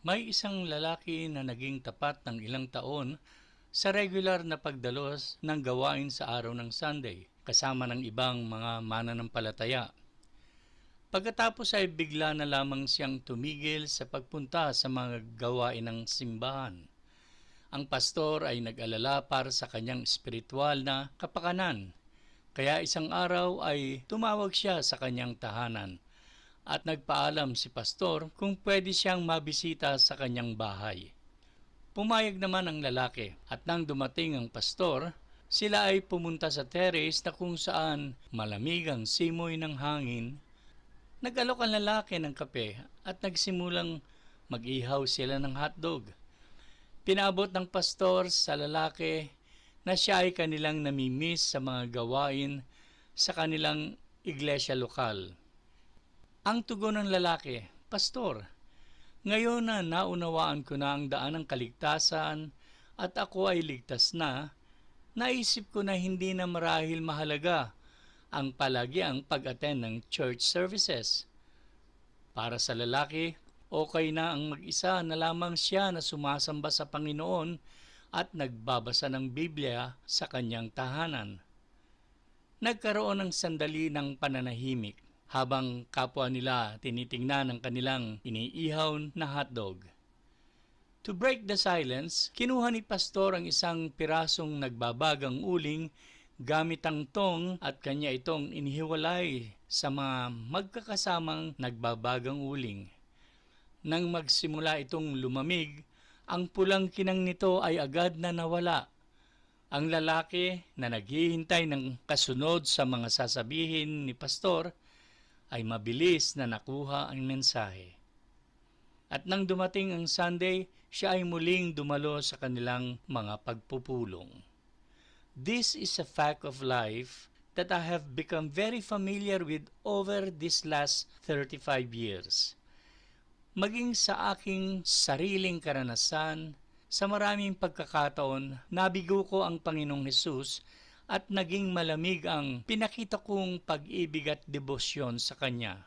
May isang lalaki na naging tapat ng ilang taon sa regular na pagdalos ng gawain sa araw ng Sunday, kasama ng ibang mga mananampalataya. Pagkatapos ay bigla na lamang siyang tumigil sa pagpunta sa mga gawain ng simbahan. Ang pastor ay nag-alala para sa kanyang espiritual na kapakanan. Kaya isang araw ay tumawag siya sa kanyang tahanan at nagpaalam si pastor kung pwede siyang mabisita sa kanyang bahay. Pumayag naman ang lalaki at nang dumating ang pastor, sila ay pumunta sa terrace na kung saan malamig ang simoy ng hangin. Nag-alok ang lalaki ng kape at nagsimulang mag-ihaw sila ng hotdog. Pinaabot ng pastor sa lalaki na siya ay kanilang namimiss sa mga gawain sa kanilang iglesia lokal. Ang tugon ng lalaki, "Pastor, ngayon na naunawaan ko na ang daan ng kaligtasan at ako ay ligtas na, naisip ko na hindi na marahil mahalaga ang palagiang pag-attend ng church services. Para sa lalaki, okay na ang mag-isa na lamang siya na sumasamba sa Panginoon at nagbabasa ng Biblia sa kanyang tahanan." Nagkaroon ng sandali ng pananahimik habang kapwa nila tinitingnan ang kanilang iniihaw na hotdog. To break the silence, kinuha ni pastor ang isang pirasong nagbabagang uling gamit ang tong at kanya itong inihiwalay sa mga magkakasamang nagbabagang uling. Nang magsimula itong lumamig, ang pulang kinang nito ay agad na nawala. Ang lalaki na naghihintay ng kasunod sa mga sasabihin ni pastor ay mabilis na nakuha ang mensahe. At nang dumating ang Sunday, siya ay muling dumalo sa kanilang mga pagpupulong. This is a fact of life that I have become very familiar with over these last 35 years. Maging sa aking sariling karanasan, sa maraming pagkakataon, nabigo ko ang Panginoong Hesus at naging malamig ang pinakita kong pag-ibig at debosyon sa Kanya.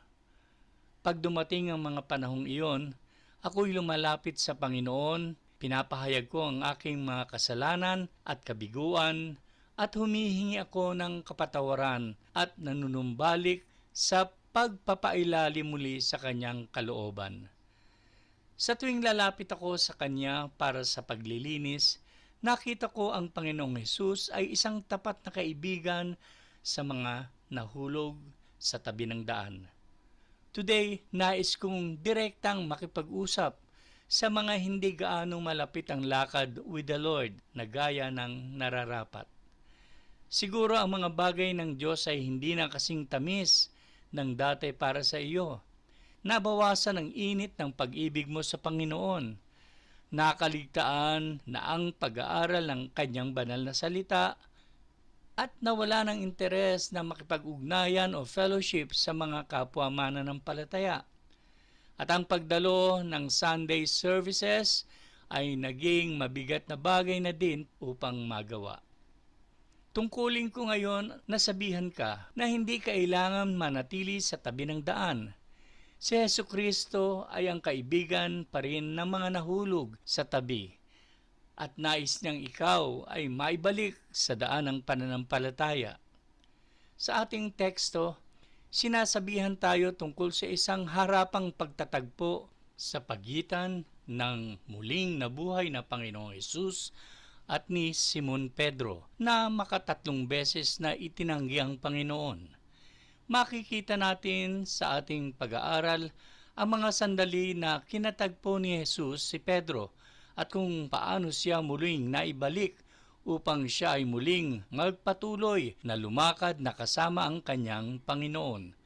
Pag dumating ang mga panahong iyon, ako'y lumalapit sa Panginoon, pinapahayag ko ang aking mga kasalanan at kabiguan, at humihingi ako ng kapatawaran at nanunumbalik sa pagpapailalim muli sa Kanyang kalooban. Sa tuwing lalapit ako sa Kanya para sa paglilinis, nakita ko ang Panginoong Hesus ay isang tapat na kaibigan sa mga nahulog sa tabi ng daan. Today, nais kong direktang makipag-usap sa mga hindi gaanong malapit ang lakad with the Lord na gaya ng nararapat. Siguro ang mga bagay ng Diyos ay hindi na kasing tamis ng dati para sa iyo. Nabawasan ang init ng pag-ibig mo sa Panginoon. Nakaligtaan na ang pag-aaral ng kanyang banal na salita at nawala ng interes na makipag-ugnayan o fellowship sa mga kapwa mananampalataya. At ang pagdalo ng Sunday services ay naging mabigat na bagay na din upang magawa. Tungkulin ko ngayon na sabihan ka na hindi kailangan manatili sa tabi ng daan. Si Jesucristo ay ang kaibigan pa rin ng mga nahulog sa tabi at nais niyang ikaw ay maibalik sa daan ng pananampalataya. Sa ating teksto, sinasabihan tayo tungkol sa isang harapang pagtatagpo sa pagitan ng muling nabuhay na Panginoong Hesus at ni Simon Pedro na makatatlong beses na itinanggi ang Panginoon. Makikita natin sa ating pag-aaral ang mga sandali na kinatagpo ni Jesus si Pedro at kung paano siya muling naibalik upang siya ay muling magpatuloy na lumakad na kasama ang kanyang Panginoon.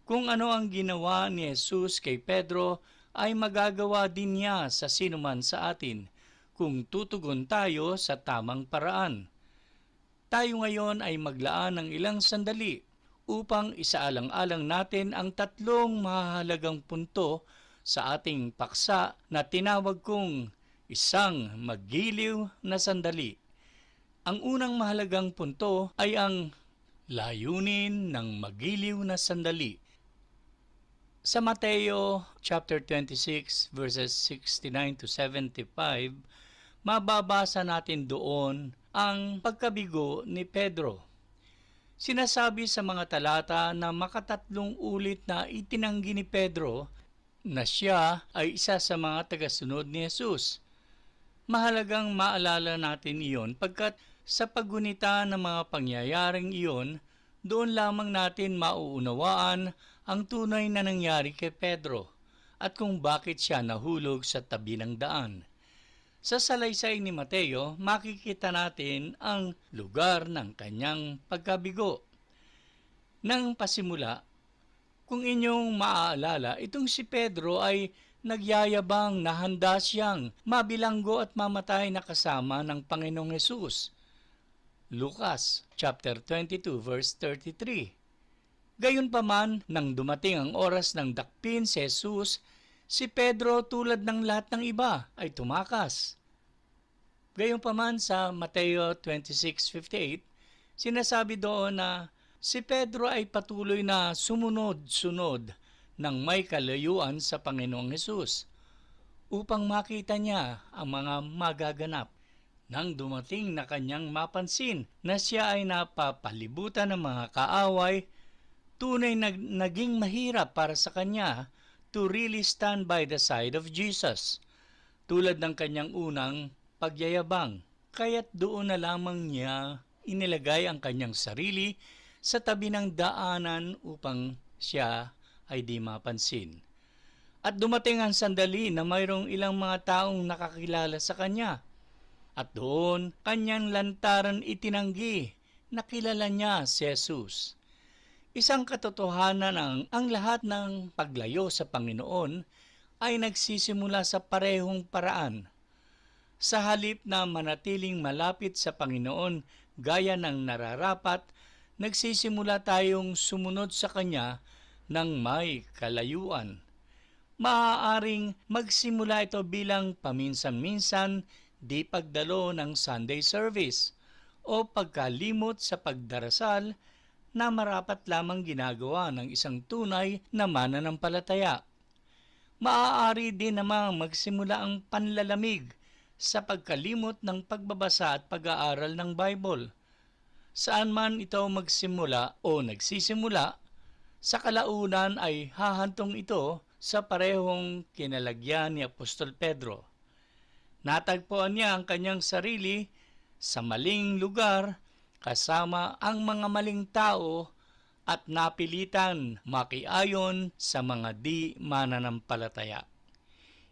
Kung ano ang ginawa ni Jesus kay Pedro ay magagawa din niya sa sinuman sa atin kung tutugon tayo sa tamang paraan. Tayo ngayon ay maglaan ng ilang sandali upang isaalang-alang natin ang tatlong mahalagang punto sa ating paksa na tinawag kong isang magiliw na sandali. Ang unang mahalagang punto ay ang layunin ng magiliw na sandali. Sa Mateo chapter 26 verses 69 to 75, mababasa natin doon ang pagkabigo ni Pedro. Sinasabi sa mga talata na makatatlong ulit na itinanggi ni Pedro na siya ay isa sa mga tagasunod ni Jesus. Mahalagang maalala natin iyon pagkat sa paggunita ng mga pangyayaring iyon, doon lamang natin mauunawaan ang tunay na nangyari kay Pedro at kung bakit siya nahulog sa tabi ng daan. Sa salaysay ni Mateo, makikita natin ang lugar ng kanyang pagkabigo. Nang pasimula, kung inyong maaalala, itong si Pedro ay nagyayabang na handa siyang mabilanggo at mamatay na kasama ng Panginoong Hesus. Lucas chapter 22 verse 33. Gayunpaman, nang dumating ang oras ng dakpin si Jesus, si Pedro tulad ng lahat ng iba ay tumakas. Gayunpaman sa Mateo 26:58, sinasabi doon na si Pedro ay patuloy na sumunod-sunod ng may kalayuan sa Panginoong Hesus upang makita niya ang mga magaganap. Nang dumating na kanyang mapansin na siya ay napapalibutan ng mga kaaway, tunay na naging mahirap para sa kanya to really stand by the side of Jesus, tulad ng kanyang unang pagyayabang. Kaya't doon na lamang niya inilagay ang kanyang sarili sa tabi ng daanan upang siya ay di mapansin. At dumating ang sandali na mayroong ilang mga taong nakakilala sa kanya. At doon, kanyang lantaran itinanggi na kilala niya si Jesus. Isang katotohanan ang lahat ng paglayo sa Panginoon ay nagsisimula sa parehong paraan. Sa halip na manatiling malapit sa Panginoon gaya ng nararapat, nagsisimula tayong sumunod sa Kanya ng may kalayuan. Maaaring magsimula ito bilang paminsan-minsan di pagdalo ng Sunday service o pagkalimot sa pagdarasal na marapat lamang ginagawa ng isang tunay na mananampalataya. Maaari din namang magsimula ang panlalamig sa pagkalimot ng pagbabasa at pag-aaral ng Bible. Saan man ito magsimula o nagsisimula, sa kalaunan ay hahantong ito sa parehong kinalagyan ni Apostol Pedro. Natagpuan niya ang kanyang sarili sa maling lugar kasama ang mga maling tao at napilitan makiayon sa mga di mananampalataya.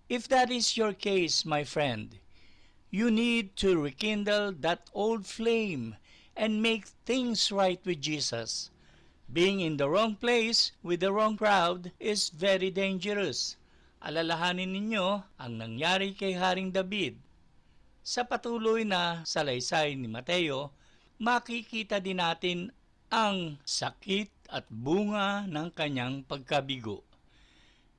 If that is your case, my friend, you need to rekindle that old flame and make things right with Jesus. Being in the wrong place with the wrong crowd is very dangerous. Alalahanin ninyo ang nangyari kay Haring David. Sa patuloy na salaysay ni Mateo, makikita din natin ang sakit at bunga ng kanyang pagkabigo.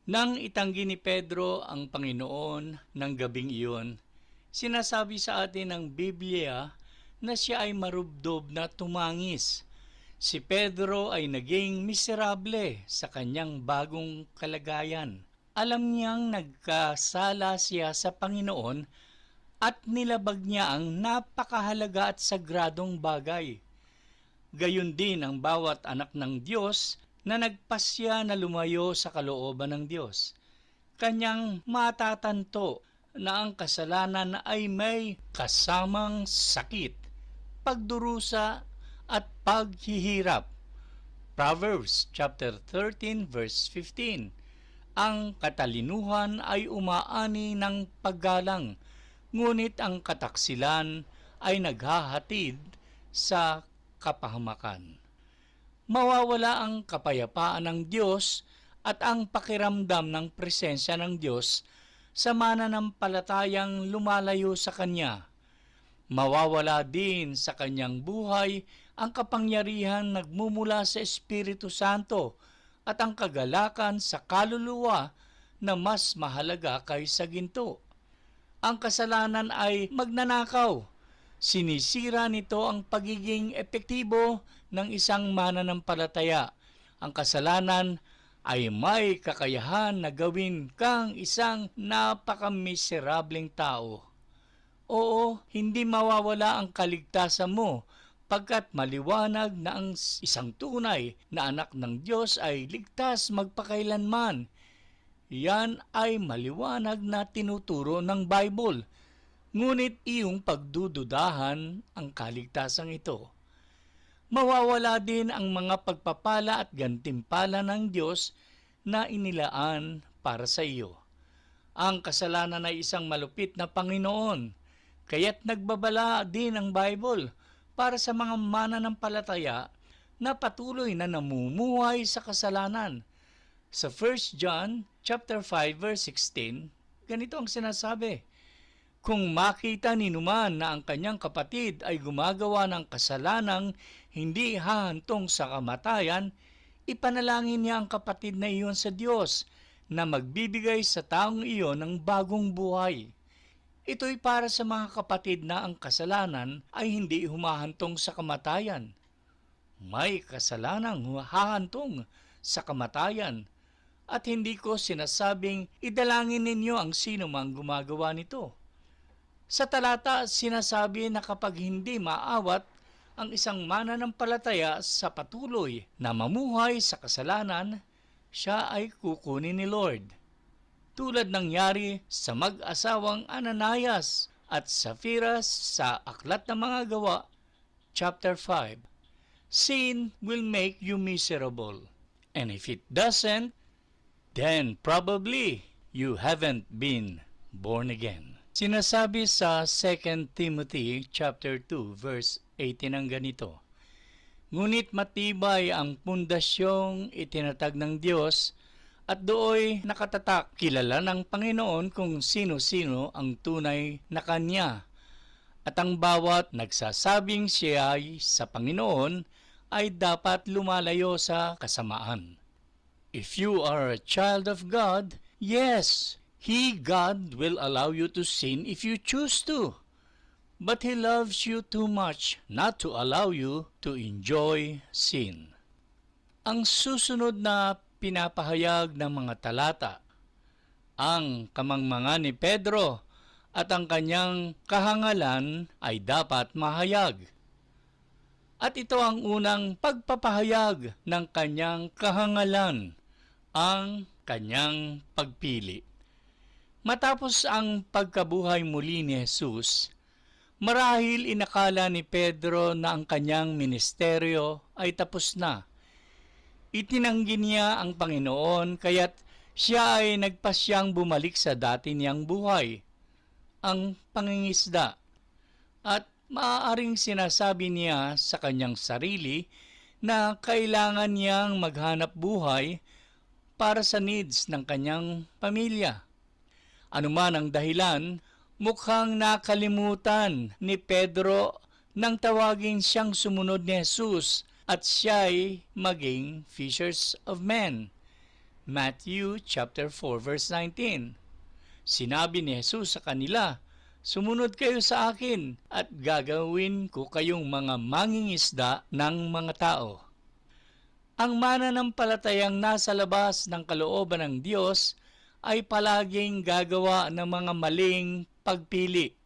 Nang itanggi ni Pedro ang Panginoon ng gabing iyon, sinasabi sa atin ng Biblia na siya ay marubdob na tumangis. Si Pedro ay naging miserable sa kanyang bagong kalagayan. Alam niyang nagkasala siya sa Panginoon at nilabag niya ang napakahalaga at sagradong bagay. Gayon din ang bawat anak ng Diyos na nagpasya na lumayo sa kalooban ng Diyos. Kanyang matatanto na ang kasalanan ay may kasamang sakit, pagdurusa at paghihirap. Proverbs chapter 13 verse 15. Ang katalinuhan ay umaani ng paggalang, ngunit ang kataksilan ay naghahatid sa kapahamakan. Mawawala ang kapayapaan ng Diyos at ang pakiramdam ng presensya ng Diyos sa mananampalatayang lumalayo sa Kanya. Mawawala din sa kanyang buhay ang kapangyarihan nagmumula sa Espiritu Santo at ang kagalakan sa kaluluwa na mas mahalaga kaysa ginto. Ang kasalanan ay magnanakaw. Sinisira nito ang pagiging epektibo ng isang mananampalataya. Ang kasalanan ay may kakayahan na gawin kang isang napakamiserableng tao. Oo, hindi mawawala ang kaligtasan mo pagkat maliwanag na ang isang tunay na anak ng Diyos ay ligtas magpakailanman. Yan ay maliwanag na tinuturo ng Bible. Ngunit iyong pagdududahan ang kaligtasan ito. Mawawala din ang mga pagpapala at gantimpala ng Diyos na inilaan para sa iyo. Ang kasalanan ay isang malupit na Panginoon, kaya't nagbabala din ang Bible para sa mga mananampalataya na patuloy na namumuhay sa kasalanan. Sa 1 John chapter 5 verse 16, ganito ang sinasabi: kung makita ni numan na ang kanyang kapatid ay gumagawa ng kasalanang hindi hahantong sa kamatayan, ipanalangin niya ang kapatid na iyon sa Diyos na magbibigay sa taong iyon ng bagong buhay. Ito'y para sa mga kapatid na ang kasalanan ay hindi humahantong sa kamatayan. May kasalanang hahantong sa kamatayan at hindi ko sinasabing idalangin ninyo ang sino mang gumagawa nito. Sa talata, sinasabi na kapag hindi maawat ang isang mananampalataya sa patuloy na mamuhay sa kasalanan, siya ay kukunin ni Lord. Tulad nangyari sa mag-asawang Ananias at Sapphira sa Aklat ng Mga Gawa, chapter 5. Sin will make you miserable. And if it doesn't, then probably you haven't been born again. Sinasabi sa 2 Timothy chapter 2 verse 18 ang ganito: ngunit matibay ang pundasyong itinatag ng Diyos at dooy nakatatak. Kilala ng Panginoon kung sino-sino ang tunay na Kanya, at ang bawat nagsasabing siya ay sa Panginoon ay dapat lumalayo sa kasamaan. If you are a child of God, yes, God will allow you to sin if you choose to. But He loves you too much not to allow you to enjoy sin. Ang susunod na pinapahayag ng mga talata, ang kamangmangan ni Pedro at ang kanyang kahangalan ay dapat mahayag. At ito ang unang pagpapahayag ng kanyang kahangalan, ang kanyang pagpili. Matapos ang pagkabuhay muli ni Jesus, marahil inakala ni Pedro na ang kanyang ministeryo ay tapos na. Itinanggi niya ang Panginoon kaya't siya ay nagpasyang bumalik sa dati niyang buhay, ang pangingisda. At maaaring sinasabi niya sa kanyang sarili na kailangan niyang maghanap buhay para sa needs ng kanyang pamilya. Anuman ang dahilan, mukhang nakalimutan ni Pedro nang tawagin siyang sumunod ni Jesus at siya'y maging fishers of men. Matthew chapter 4 verse 19. Sinabi ni Jesus sa kanila, sumunod kayo sa akin at gagawin ko kayong mga mangingisda ng mga tao. Ang mananampalatayang nasa labas ng kalooban ng Diyos ay palaging gagawa ng mga maling pagpili.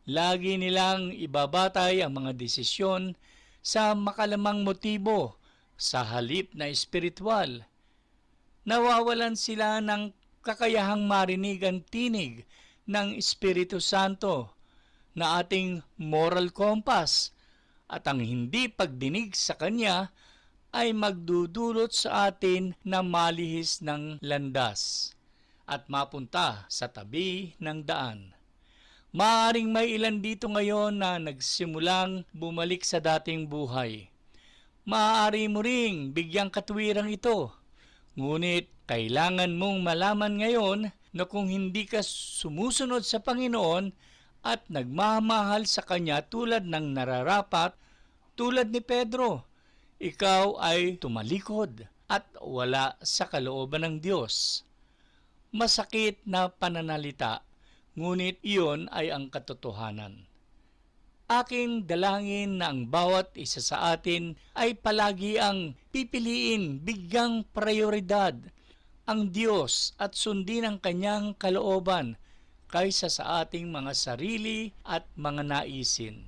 Lagi nilang ibabatay ang mga desisyon sa makalamang motibo sa halip na espiritual. Nawawalan sila ng kakayahang marinig ang tinig ng Espiritu Santo na ating moral compass, at ang hindi pagdinig sa Kanya ay magdudulot sa atin na malihis ng landas at mapunta sa tabi ng daan. Maaaring may ilan dito ngayon na nagsimulang bumalik sa dating buhay. Maaari mo ring bigyang katwirang ito. Ngunit kailangan mong malaman ngayon na kung hindi ka sumusunod sa Panginoon at nagmamahal sa Kanya tulad ng nararapat, tulad ni Pedro, ikaw ay tumalikod at wala sa kalooban ng Diyos. Masakit na pananalita, ngunit iyon ay ang katotohanan. Aking dalangin na ang bawat isa sa atin ay palagi ang pipiliin, bigyang prioridad ang Diyos at sundin ang kanyang kalooban kaysa sa ating mga sarili at mga naisin.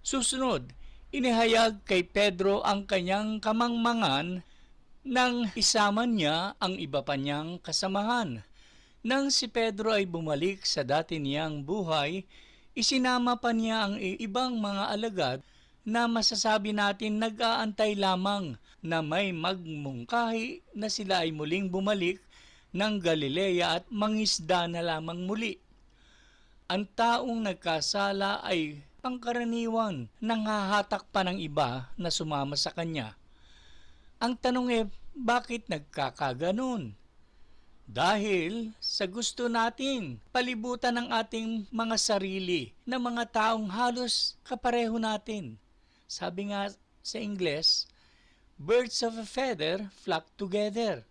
Susunod, inihayag kay Pedro ang kanyang kamangmangan nang isama niya ang iba pa niyang kasamahan. Nang si Pedro ay bumalik sa dati niyang buhay, isinama pa niya ang ibang mga alagad na masasabi natin nag-aantay lamang na may magmungkahi na sila ay muling bumalik ng Galilea at mangisda na lamang muli. Ang taong nagkasala ay pangkaraniwan nanghahatak pa ng iba na sumama sa kanya. Ang tanong bakit nagkakaganon? Dahil sa gusto natin palibutan ng ating mga sarili na mga taong halos kapareho natin. Sabi nga sa Ingles, birds of a feather flock together.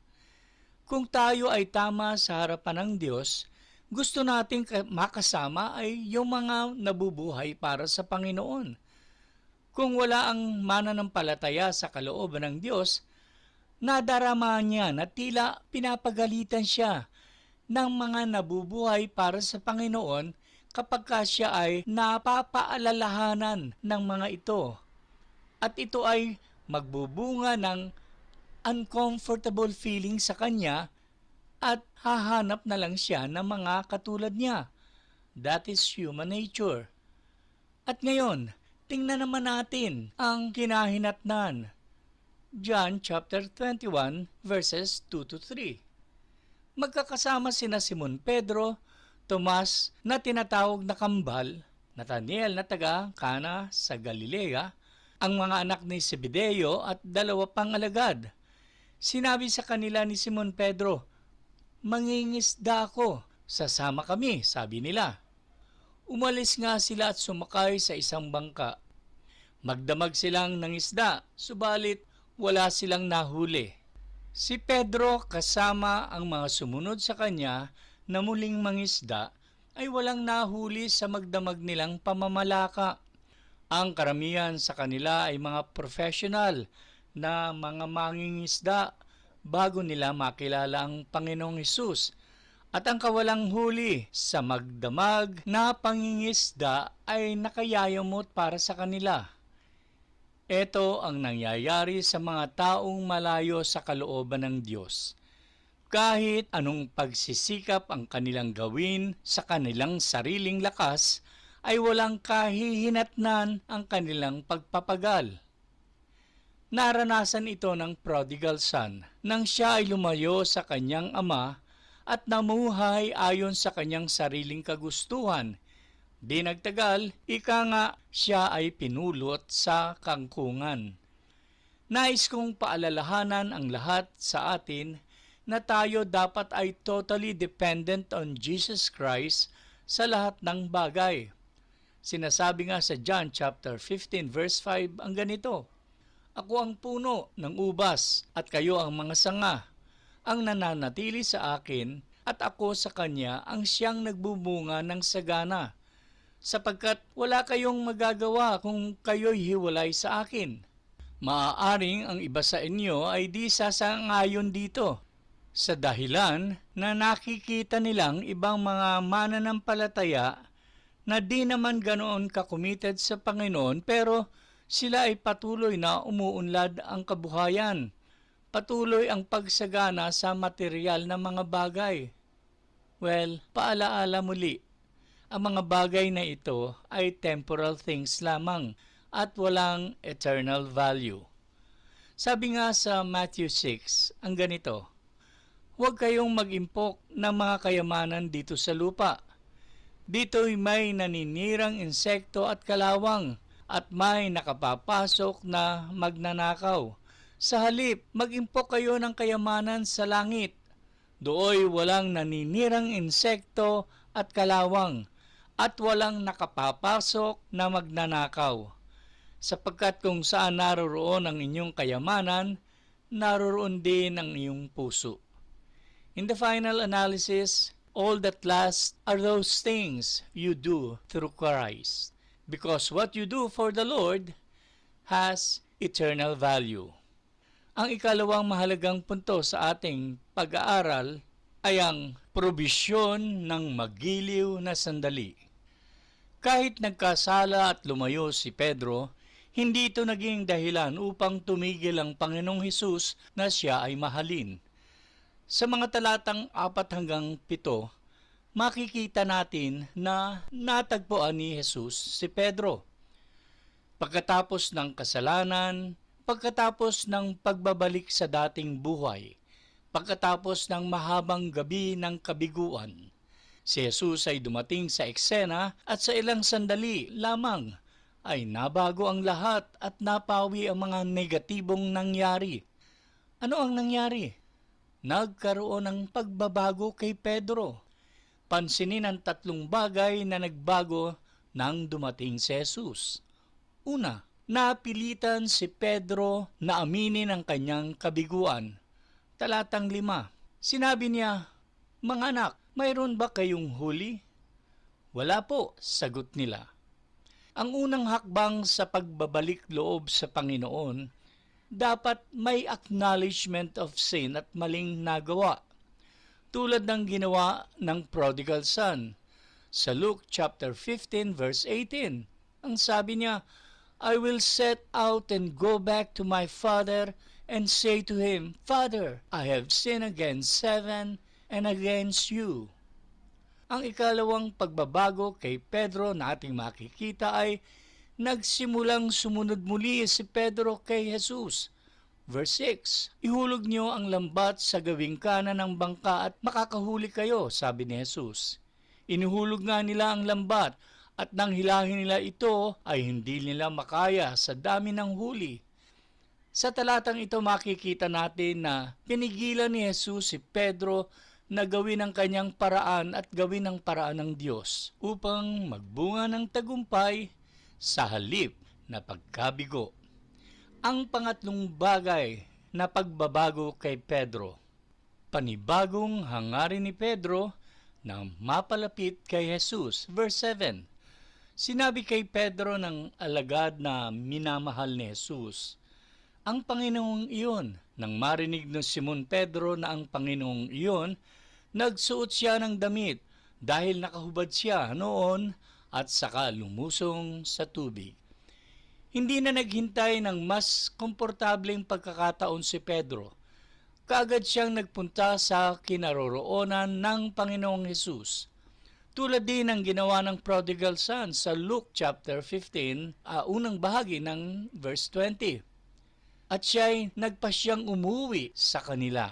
Kung tayo ay tama sa harapan ng Diyos, gusto nating makasama ay yung mga nabubuhay para sa Panginoon. Kung wala ang mananampalataya sa kalooban ng Diyos, nadarama niya na tila pinapagalitan siya ng mga nabubuhay para sa Panginoon kapag siya ay napapaalalahanan ng mga ito. At ito ay magbubunga ng uncomfortable feeling sa kanya at hahanap na lang siya ng mga katulad niya. That is human nature. At ngayon, tingnan naman natin ang kinahinatnan. John chapter 21 verses 2 to 3. Magkakasama sina Simon Pedro, Tomas na tinatawag na kambal, Nathanael na taga Cana sa Galilea, ang mga anak ni Zebedeo at dalawa pang alagad. Sinabi sa kanila ni Simon Pedro, "Mangingisda ako, sasama kami," sabi nila. Umalis nga sila at sumakay sa isang bangka. Magdamag silang ng isda, subalit wala silang nahuli. Si Pedro kasama ang mga sumunod sa kanya na muling mangisda ay walang nahuli sa magdamag nilang pamamalaka. Ang karamihan sa kanila ay mga professional na mga mangingisda bago nila makilala ang Panginoong Hesus. At ang kawalang huli sa magdamag na pangingisda ay nakayayamot para sa kanila. Ito ang nangyayari sa mga taong malayo sa kalooban ng Diyos. Kahit anong pagsisikap ang kanilang gawin sa kanilang sariling lakas, ay walang kahihinatnan ang kanilang pagpapagal. Naranasan ito ng prodigal son nang siya ay lumayo sa kanyang ama at namuhay ayon sa kanyang sariling kagustuhan. Di nagtagal, siya ay pinulot sa kangkungan. Nais kong paalalahanan ang lahat sa atin na tayo dapat ay totally dependent on Jesus Christ sa lahat ng bagay. Sinasabi nga sa John chapter 15 verse 5 ang ganito, "Ako ang puno ng ubas at kayo ang mga sanga. Ang nananatili sa akin at ako sa kanya ang siyang nagbubunga ng sagana. Sapagkat wala kayong magagawa kung kayo'y hiwalay sa akin." Maaaring ang iba sa inyo ay di sasangayon dito sa dahilan na nakikita nilang ibang mga mananampalataya na di naman ganoon ka-committed sa Panginoon pero sila ay patuloy na umuunlad ang kabuhayan. Patuloy ang pagsagana sa material na mga bagay. Well, paalaala muli, ang mga bagay na ito ay temporal things lamang at walang eternal value. Sabi nga sa Matthew 6, ang ganito, "Huwag kayong mag-impok ng mga kayamanan dito sa lupa. Dito'y may naninirang insekto at kalawang at may nakapapasok na magnanakaw. Sa halip, mag-impok kayo ng kayamanan sa langit. Dooy walang naninirang insekto at kalawang at walang nakapapasok na magnanakaw. Sapagkat kung saan naroroon ang inyong kayamanan, naroroon din ang iyong puso." In the final analysis, all that lasts are those things you do through Christ. because what you do for the Lord has eternal value. Ang ikalawang mahalagang punto sa ating pag-aaral ay ang probisyon ng magiliw na sandali. Kahit nagkasala at lumayo si Pedro, hindi ito naging dahilan upang tumigil ang Panginoong Hesus na siya ay mahalin. Sa mga talatang 4 hanggang 7, makikita natin na natagpuan ni Hesus si Pedro. Pagkatapos ng kasalanan, pagkatapos ng pagbabalik sa dating buhay, pagkatapos ng mahabang gabi ng kabiguan, si Jesus ay dumating sa eksena at sa ilang sandali lamang ay nabago ang lahat at napawi ang mga negatibong nangyari. Ano ang nangyari? Nagkaroon ng pagbabago kay Pedro. Pansinin ang 3 bagay na nagbago nang dumating si Jesus. Una, napilitan si Pedro na aminin ang kanyang kabiguan. Talatang 5, sinabi niya, "Mga anak, mayroon ba kayong huli?" "Wala po," sagot nila. Ang unang hakbang sa pagbabalik loob sa Panginoon, dapat may acknowledgement of sin at maling nagawa. Tulad ng ginawa ng prodigal son. Sa Luke chapter 15 verse 18, ang sabi niya, "I will set out and go back to my father and say to him, Father, I have sinned against heaven and against you." Ang ikalawang pagbabago kay Pedro na ating makikita ay nagsimulang sumunod muli si Pedro kay Jesus. Verse 6, "Ihulog niyo ang lambat sa gawing kanan ng bangka at makakahuli kayo," sabi ni Jesus. Inuhulog nga nila ang lambat at nang hilahin nila ito ay hindi nila makaya sa dami ng huli. Sa talatang ito makikita natin na pinigilan ni Jesus si Pedro na gawin ang kanyang paraan at gawin ang paraan ng Diyos upang magbunga ng tagumpay sa halip na pagkabigo. Ang pangatlong bagay na pagbabago kay Pedro, panibagong hangarin ni Pedro na mapalapit kay Jesus. Verse 7, sinabi kay Pedro ng alagad na minamahal ni Jesus, "Ang Panginoong iyon." Nang marinig ng Simon Pedro na ang Panginoong iyon, nagsuot siya ng damit dahil nakahubad siya noon at saka lumusong sa tubig. Hindi na naghintay ng mas komportableng pagkakataon si Pedro. Kaagad siyang nagpunta sa kinaroroonan ng Panginoong Hesus. Tulad din ng ginawa ng prodigal son sa Luke chapter 15, unang bahagi ng verse 20. At siya'y nagpasyang umuwi sa kanila.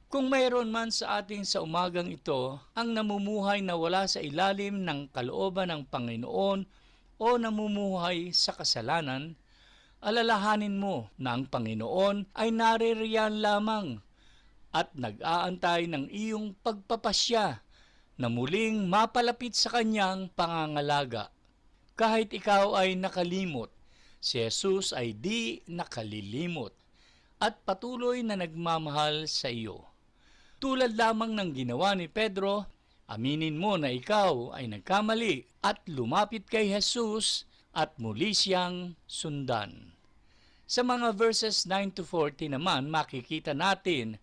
Kung mayroon man sa ating sa umagang ito ang namumuhay na wala sa ilalim ng kalooban ng Panginoon o namumuhay sa kasalanan, alalahanin mo na ang Panginoon ay naririyan lamang at nag-aantay ng iyong pagpapasya na muling mapalapit sa kanyang pangangalaga. Kahit ikaw ay nakalimot, si Jesus ay di nakalilimot at patuloy na nagmamahal sa iyo. Tulad lamang ng ginawa ni Pedro, aminin mo na ikaw ay nagkamali at lumapit kay Jesus at muli siyang sundan. Sa mga verses 9 to 40 naman, makikita natin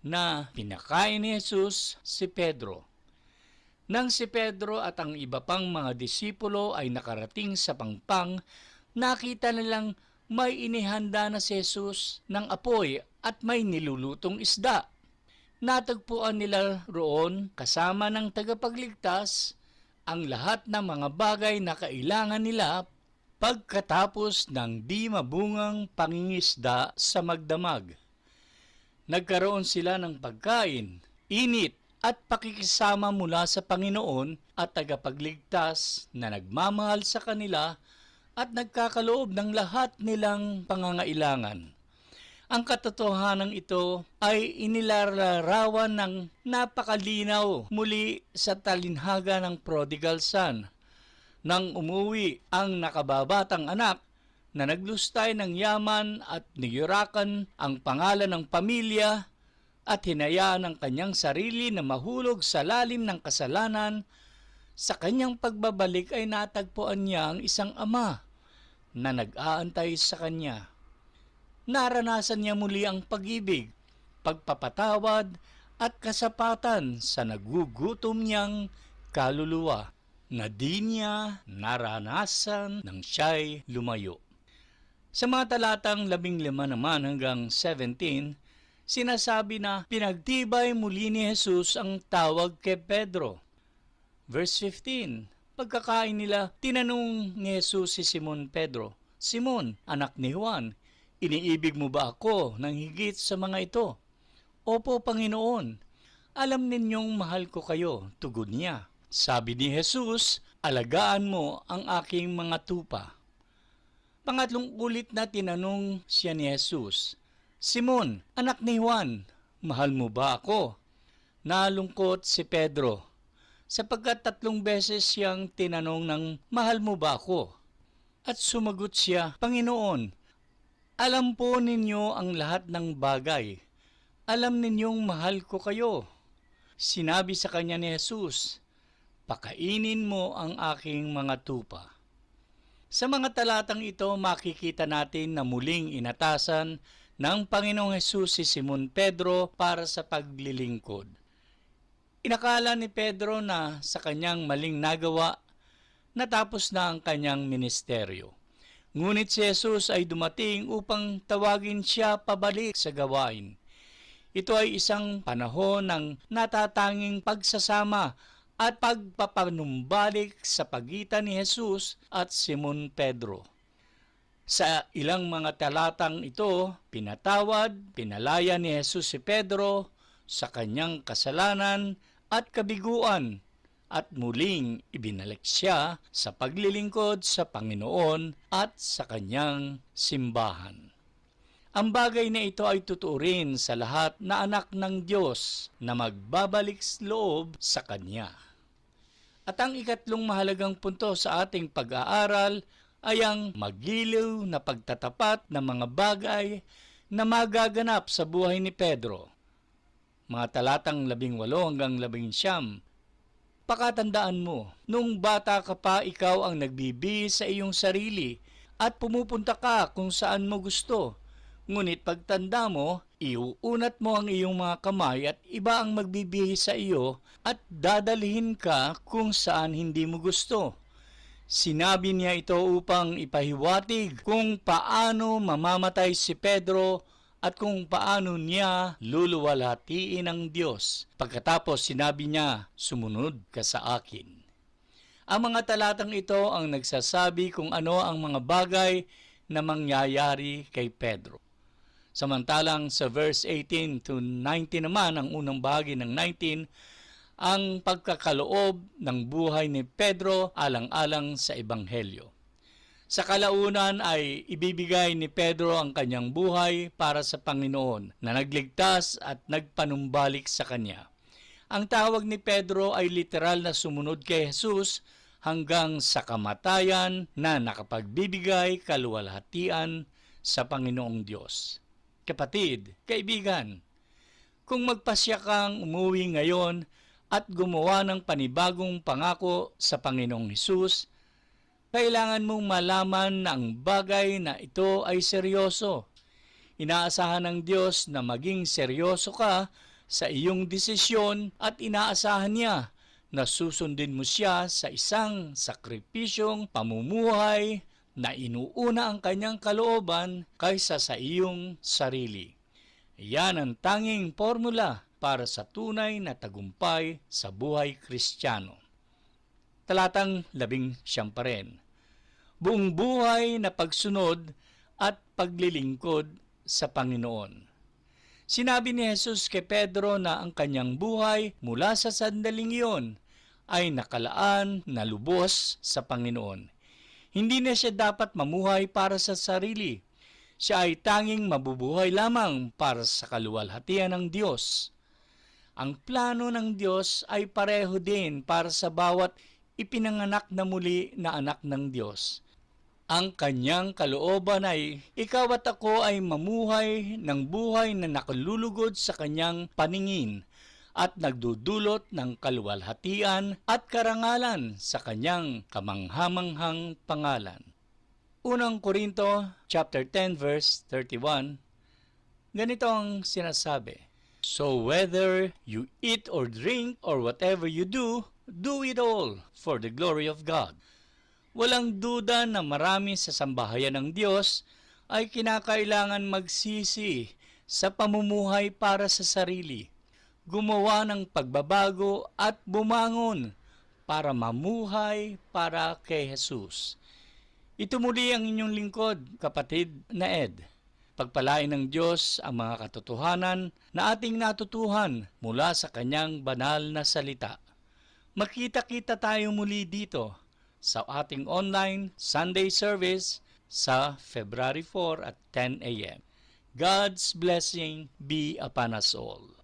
na pinakain ni Jesus si Pedro. Nang si Pedro at ang iba pang mga disipulo ay nakarating sa pangpang, nakita nilang may inihanda na si Jesus ng apoy at may nilulutong isda. Natagpuan nila roon kasama ng tagapagligtas ang lahat ng mga bagay na kailangan nila pagkatapos ng di mabungang pangingisda sa magdamag. Nagkaroon sila ng pagkain, init at pakikisama mula sa Panginoon at tagapagligtas na nagmamahal sa kanila at nagkakaloob ng lahat nilang pangangailangan. Ang katotohanan ito ay inilalarawan ng napakalinaw muli sa talinhaga ng prodigal son. Nang umuwi ang nakababatang anak na naglustay ng yaman at niyurakan ang pangalan ng pamilya at hinayaan ang kanyang sarili na mahulog sa lalim ng kasalanan, Sa kanyang pagbabalik ay natagpuan niya ang isang ama na nag-aantay sa kanya. Naranasan niya muli ang pag-ibig, pagpapatawad at kasapatan sa nagugutom niyang kaluluwa na di niya naranasan nang siya'y lumayo. Sa mga talatang 15 naman hanggang 17, sinasabi na pinagtibay muli ni Jesus ang tawag kay Pedro. Verse 15, pagkakain nila, tinanong ni Jesus si Simon Pedro, Simon, anak ni Juan, iniibig mo ba ako ng higit sa mga ito? Opo, Panginoon, alam ninyong mahal ko kayo, tugon niya. Sabi ni Jesus, alagaan mo ang aking mga tupa. Pangatlong ulit na tinanong siya ni Jesus, Simon, anak ni Juan, mahal mo ba ako? Nalungkot si Pedro, sapagkat 3 beses siyang tinanong ng mahal mo ba ako? At sumagot siya, Panginoon, alam po ninyo ang lahat ng bagay. Alam ninyong mahal ko kayo. Sinabi sa kanya ni Jesus, pakainin mo ang aking mga tupa. Sa mga talatang ito, makikita natin na muling inatasan ng Panginoong Hesus si Simon Pedro para sa paglilingkod. Inakala ni Pedro na sa kanyang maling nagawa, natapos na ang kanyang ministeryo. Ngunit si Jesus ay dumating upang tawagin siya pabalik sa gawain. Ito ay isang panahon ng natatanging pagsasama at pagpapanumbalik sa pagitan ni Jesus at Simon Pedro. Sa ilang mga talatang ito, pinalaya ni Jesus si Pedro sa kanyang kasalanan at kabiguan at muling ibinalik siya sa paglilingkod sa Panginoon at sa kanyang simbahan. Ang bagay na ito ay tuturin sa lahat na anak ng Diyos na magbabalik loob sa Kanya. At ang ikatlong mahalagang punto sa ating pag-aaral ay ang magiliw na pagtatapat ng mga bagay na magaganap sa buhay ni Pedro. Mga talatang 18 hanggang 19. Pakatandaan mo, nung bata ka pa ikaw ang nagbibihis sa iyong sarili at pumupunta ka kung saan mo gusto. Ngunit pagtanda mo, iuunat mo ang iyong mga kamay at iba ang magbibihis sa iyo at dadalhin ka kung saan hindi mo gusto. Sinabi niya ito upang ipahiwatig kung paano mamamatay si Pedro at kung paano niya luluwalhatiin ang Diyos. Pagkatapos sinabi niya, sumunod ka sa akin. Ang mga talatang ito ang nagsasabi kung ano ang mga bagay na mangyayari kay Pedro. Samantalang sa verse 18 to 19 naman, ang unang bahagi ng 19, ang pagkakaloob ng buhay ni Pedro alang-alang sa Ebanghelyo. Sa kalaunan ay ibibigay ni Pedro ang kanyang buhay para sa Panginoon na nagligtas at nagpanumbalik sa kanya. Ang tawag ni Pedro ay literal na sumunod kay Jesus hanggang sa kamatayan na nakapagbibigay kaluwalhatian sa Panginoong Diyos. Kapatid, kaibigan, kung magpasya kang umuwi ngayon at gumawa ng panibagong pangako sa Panginoong Hesus, kailangan mong malaman na ang bagay na ito ay seryoso. Inaasahan ng Diyos na maging seryoso ka sa iyong desisyon at inaasahan niya na susundin mo siya sa isang sakripisyong pamumuhay na inuuna ang kanyang kalooban kaysa sa iyong sarili. Yan ang tanging formula para sa tunay na tagumpay sa buhay Kristiyano. Talatang 19 pa rin. Buong buhay na pagsunod at paglilingkod sa Panginoon. Sinabi ni Jesus kay Pedro na ang kanyang buhay mula sa sandaling iyon ay nakalaan na lubos sa Panginoon. Hindi na siya dapat mamuhay para sa sarili. Siya ay tanging mabubuhay lamang para sa kaluwalhatian ng Diyos. Ang plano ng Diyos ay pareho din para sa bawat ipinanganak na muli na anak ng Diyos. Ang kanyang kalooban ay ikaw at ako ay mamuhay ng buhay na nakalulugod sa kanyang paningin at nagdudulot ng kaluwalhatian at karangalan sa kanyang kamanghamanghang pangalan. Unang Korinto chapter 10 verse 31, ganito ang sinasabi, "So whether you eat or drink or whatever you do, do it all for the glory of God." Walang duda na marami sa sambahayan ng Diyos ay kinakailangan magsisi sa pamumuhay para sa sarili, gumawa ng pagbabago at bumangon para mamuhay para kay Jesus. Ito muli ang inyong lingkod, kapatid na Ed. Pagpalain ng Diyos ang mga katotohanan na ating natutuhan mula sa kanyang banal na salita. Makita-kita tayo muli dito sa ating online Sunday service sa February 4 at 10 a.m. God's blessing be upon us all.